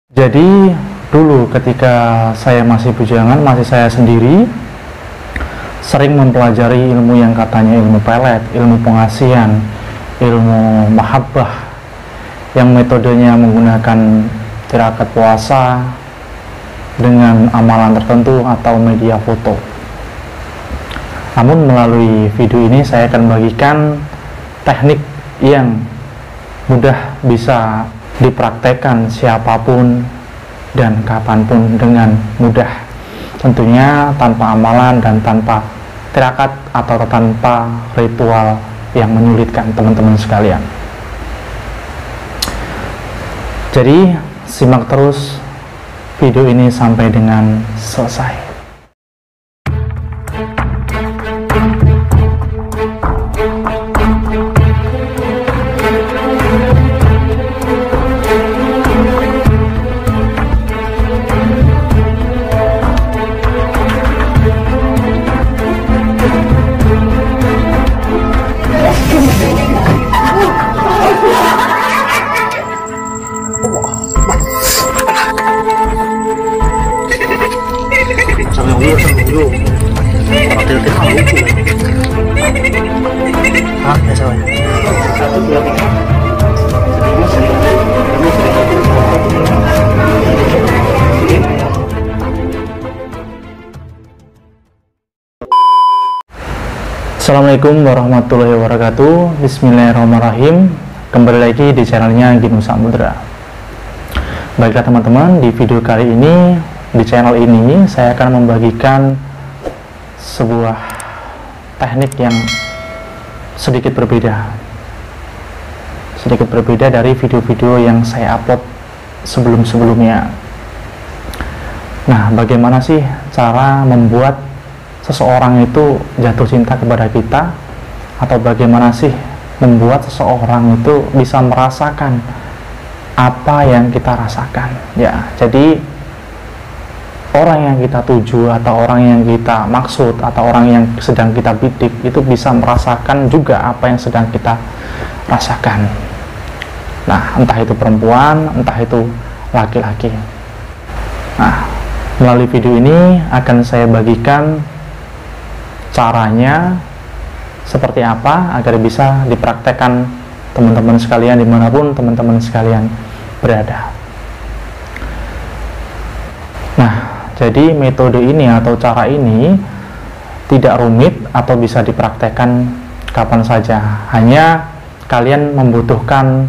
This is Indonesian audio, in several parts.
Jadi dulu ketika saya masih bujangan, masih saya sendiri, sering mempelajari ilmu yang katanya ilmu pelet, ilmu pengasihan, ilmu mahabbah, yang metodenya menggunakan tirakat puasa dengan amalan tertentu atau media foto. Namun melalui video ini saya akan bagikan teknik yang mudah bisa dipraktekkan siapapun dan kapanpun dengan mudah, tentunya tanpa amalan dan tanpa tirakat atau tanpa ritual yang menyulitkan teman-teman sekalian. Jadi simak terus video ini sampai dengan selesai. Assalamualaikum warahmatullahi wabarakatuh. Bismillahirrahmanirrahim. Kembali lagi di channelnya Ginu Samudra. Baiklah teman-teman, di video kali ini, di channel ini saya akan membagikan sebuah teknik yang sedikit berbeda dari video-video yang saya upload sebelum-sebelumnya. Nah, bagaimana sih cara membuat seseorang itu jatuh cinta kepada kita, atau bagaimana sih membuat seseorang itu bisa merasakan apa yang kita rasakan? Ya, jadi orang yang kita tuju atau orang yang kita maksud atau orang yang sedang kita bidik itu bisa merasakan juga apa yang sedang kita rasakan. Nah, entah itu perempuan, entah itu laki-laki. Nah, melalui video ini akan saya bagikan caranya seperti apa agar bisa dipraktekkan teman-teman sekalian dimanapun teman-teman sekalian berada. Nah, jadi metode ini atau cara ini tidak rumit atau bisa dipraktekkan kapan saja. Hanya kalian membutuhkan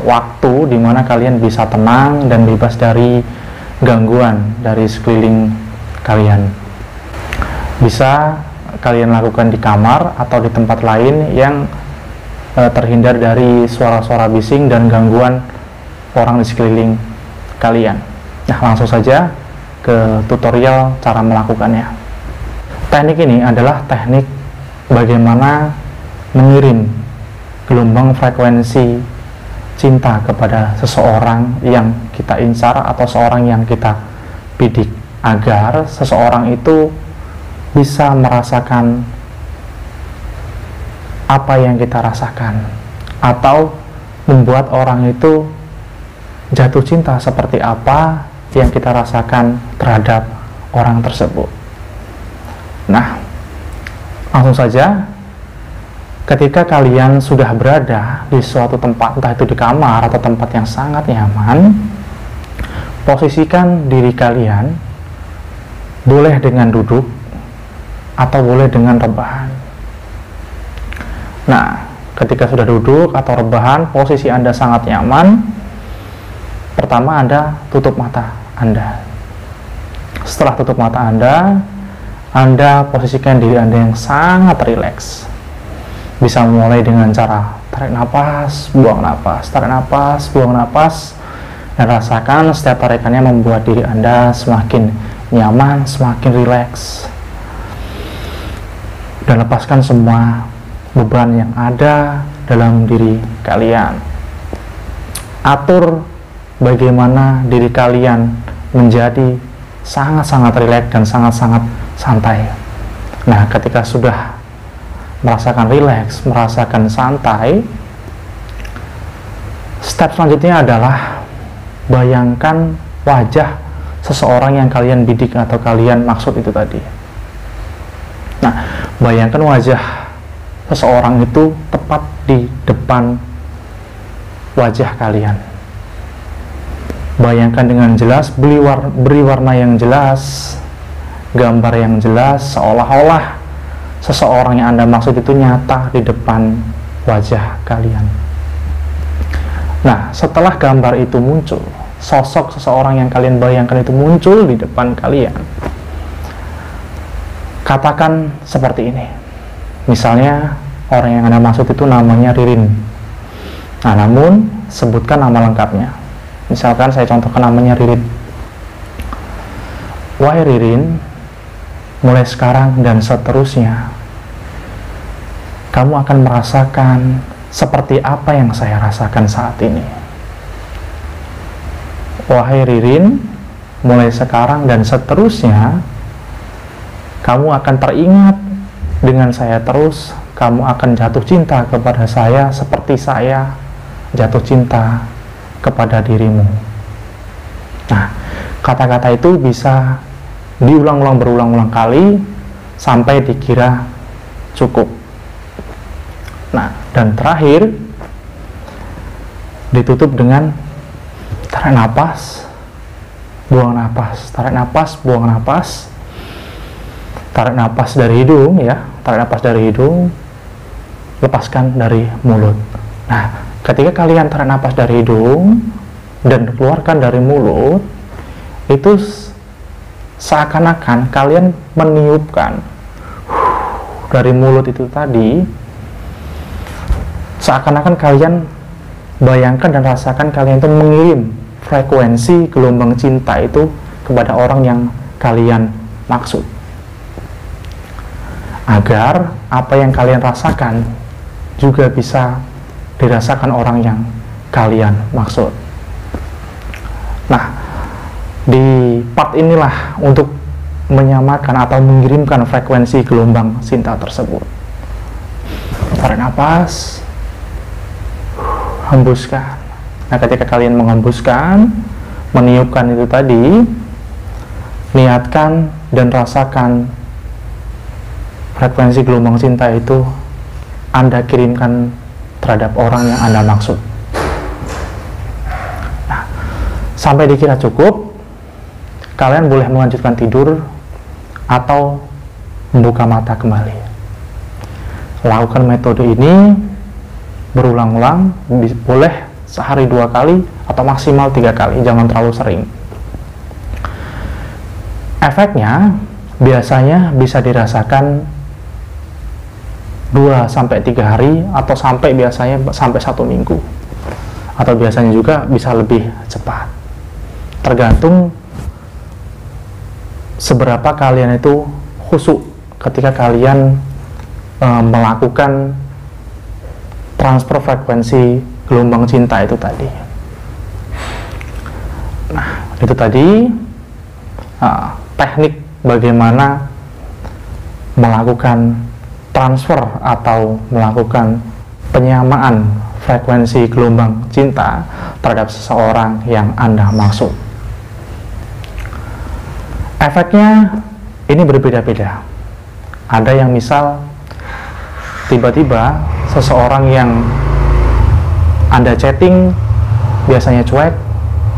waktu di mana kalian bisa tenang dan bebas dari gangguan dari sekeliling kalian. Bisa kalian lakukan di kamar atau di tempat lain yang terhindar dari suara-suara bising dan gangguan orang di sekeliling kalian. Nah, langsung saja ke tutorial cara melakukannya. Teknik ini adalah teknik bagaimana mengirim gelombang frekuensi cinta kepada seseorang yang kita incar atau seorang yang kita bidik, agar seseorang itu bisa merasakan apa yang kita rasakan, atau membuat orang itu jatuh cinta seperti apa yang kita rasakan terhadap orang tersebut. Nah, langsung saja, ketika kalian sudah berada di suatu tempat, entah itu di kamar atau tempat yang sangat nyaman, posisikan diri kalian, boleh dengan duduk atau boleh dengan rebahan. Nah, ketika sudah duduk atau rebahan, posisi Anda sangat nyaman. Pertama, Anda tutup mata Anda. Setelah tutup mata Anda posisikan diri Anda yang sangat rileks. Bisa mulai dengan cara tarik nafas, buang nafas, tarik nafas, buang nafas, dan rasakan setiap tarikannya membuat diri Anda semakin nyaman, semakin rileks. Dan lepaskan semua beban yang ada dalam diri kalian. Atur bagaimana diri kalian menjadi sangat-sangat rileks dan sangat-sangat santai. Nah, ketika sudah merasakan rileks, merasakan santai, step selanjutnya adalah bayangkan wajah seseorang yang kalian bidik atau kalian maksud itu tadi. Nah, bayangkan wajah seseorang itu tepat di depan wajah kalian. Bayangkan dengan jelas, beri warna yang jelas, gambar yang jelas, seolah-olah seseorang yang Anda maksud itu nyata di depan wajah kalian. Nah, setelah gambar itu muncul, sosok seseorang yang kalian bayangkan itu muncul di depan kalian, katakan seperti ini. Misalnya, orang yang Anda maksud itu namanya Ririn. Nah, namun, sebutkan nama lengkapnya. Misalkan saya contohkan namanya Ririn. Wahai Ririn, mulai sekarang dan seterusnya, kamu akan merasakan seperti apa yang saya rasakan saat ini. Wahai Ririn, mulai sekarang dan seterusnya, kamu akan teringat dengan saya terus. Kamu akan jatuh cinta kepada saya seperti saya jatuh cinta kepada dirimu. Nah, kata-kata itu bisa diulang-ulang berulang-ulang kali sampai dikira cukup. Nah, dan terakhir ditutup dengan tarik napas, buang napas, tarik napas, buang napas. Tarik napas dari hidung ya, tarik napas dari hidung, lepaskan dari mulut. Nah, ketika kalian tarik napas dari hidung dan keluarkan dari mulut, itu seakan-akan kalian meniupkan dari mulut itu tadi, seakan-akan kalian bayangkan dan rasakan kalian itu mengirim frekuensi gelombang cinta itu kepada orang yang kalian maksud, agar apa yang kalian rasakan juga bisa dirasakan orang yang kalian maksud. Nah, di part inilah untuk menyamakan atau mengirimkan frekuensi gelombang cinta tersebut. Tarik nafas, hembuskan. Nah, ketika kalian menghembuskan, meniupkan itu tadi, niatkan dan rasakan frekuensi gelombang cinta itu Anda kirimkan terhadap orang yang Anda maksud. Nah, sampai dikira cukup, kalian boleh melanjutkan tidur atau membuka mata kembali. Lakukan metode ini berulang-ulang, boleh sehari 2 kali atau maksimal 3 kali, jangan terlalu sering. Efeknya biasanya bisa dirasakan 2-3 hari atau biasanya sampai 1 minggu, atau biasanya juga bisa lebih cepat, tergantung seberapa kalian itu khusyuk ketika kalian melakukan transfer frekuensi gelombang cinta itu tadi. Nah, itu tadi teknik bagaimana melakukan transfer atau melakukan penyamaan frekuensi gelombang cinta terhadap seseorang yang Anda maksud. Efeknya ini berbeda-beda. Ada yang misal tiba-tiba seseorang yang Anda chatting biasanya cuek,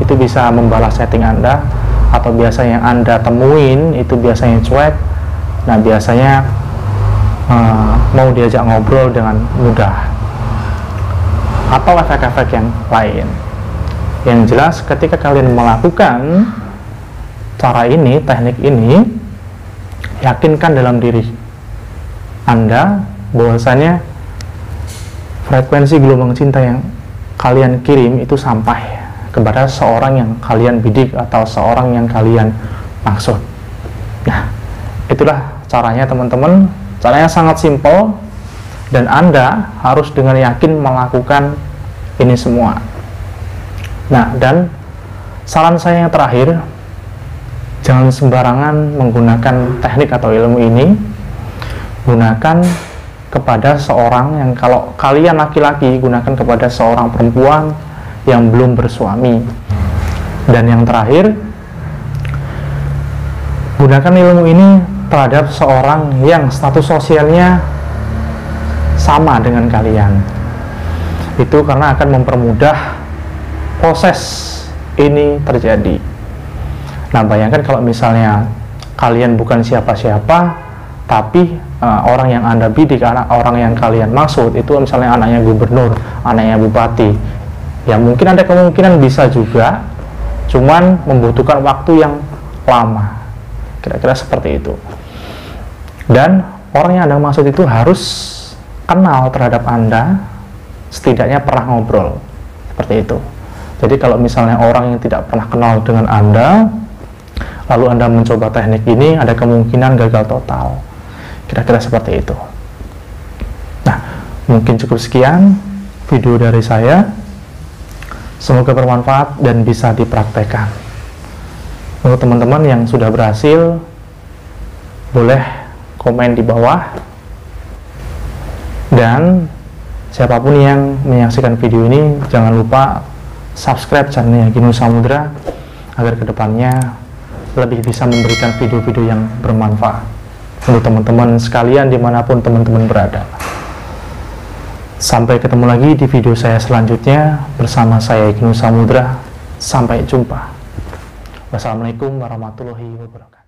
itu bisa membalas chatting Anda, atau biasanya yang Anda temuin itu biasanya cuek. Nah, biasanya mau diajak ngobrol dengan mudah, atau efek-efek yang lain. Yang jelas ketika kalian melakukan cara ini, teknik ini, yakinkan dalam diri Anda bahwasanya frekuensi gelombang cinta yang kalian kirim itu sampai kepada seorang yang kalian bidik atau seorang yang kalian maksud. Nah, itulah caranya teman-teman. Caranya sangat simpel dan Anda harus dengan yakin melakukan ini semua. Nah, dan saran saya yang terakhir, jangan sembarangan menggunakan teknik atau ilmu ini. Gunakan kepada seorang yang, kalau kalian laki-laki, gunakan kepada seorang perempuan yang belum bersuami. Dan yang terakhir, gunakan ilmu ini terhadap seorang yang status sosialnya sama dengan kalian. Itu karena akan mempermudah proses ini terjadi. Nah, bayangkan kalau misalnya kalian bukan siapa-siapa, tapi orang yang Anda bidik, orang yang kalian maksud itu misalnya anaknya gubernur, anaknya bupati, ya mungkin ada kemungkinan bisa juga, cuman membutuhkan waktu yang lama, kira-kira seperti itu. Dan orang yang Anda maksud itu harus kenal terhadap Anda, setidaknya pernah ngobrol, seperti itu. Jadi kalau misalnya orang yang tidak pernah kenal dengan Anda, lalu Anda mencoba teknik ini, ada kemungkinan gagal total. Kira-kira seperti itu. Nah, mungkin cukup sekian video dari saya. Semoga bermanfaat dan bisa dipraktekkan. Untuk teman-teman yang sudah berhasil, boleh komen di bawah. Dan siapapun yang menyaksikan video ini, jangan lupa subscribe channelnya Ginu Samudra agar kedepannya lebih bisa memberikan video-video yang bermanfaat untuk teman-teman sekalian dimanapun teman-teman berada. Sampai ketemu lagi di video saya selanjutnya bersama saya Ginu Samudra. Sampai jumpa. Wassalamualaikum warahmatullahi wabarakatuh.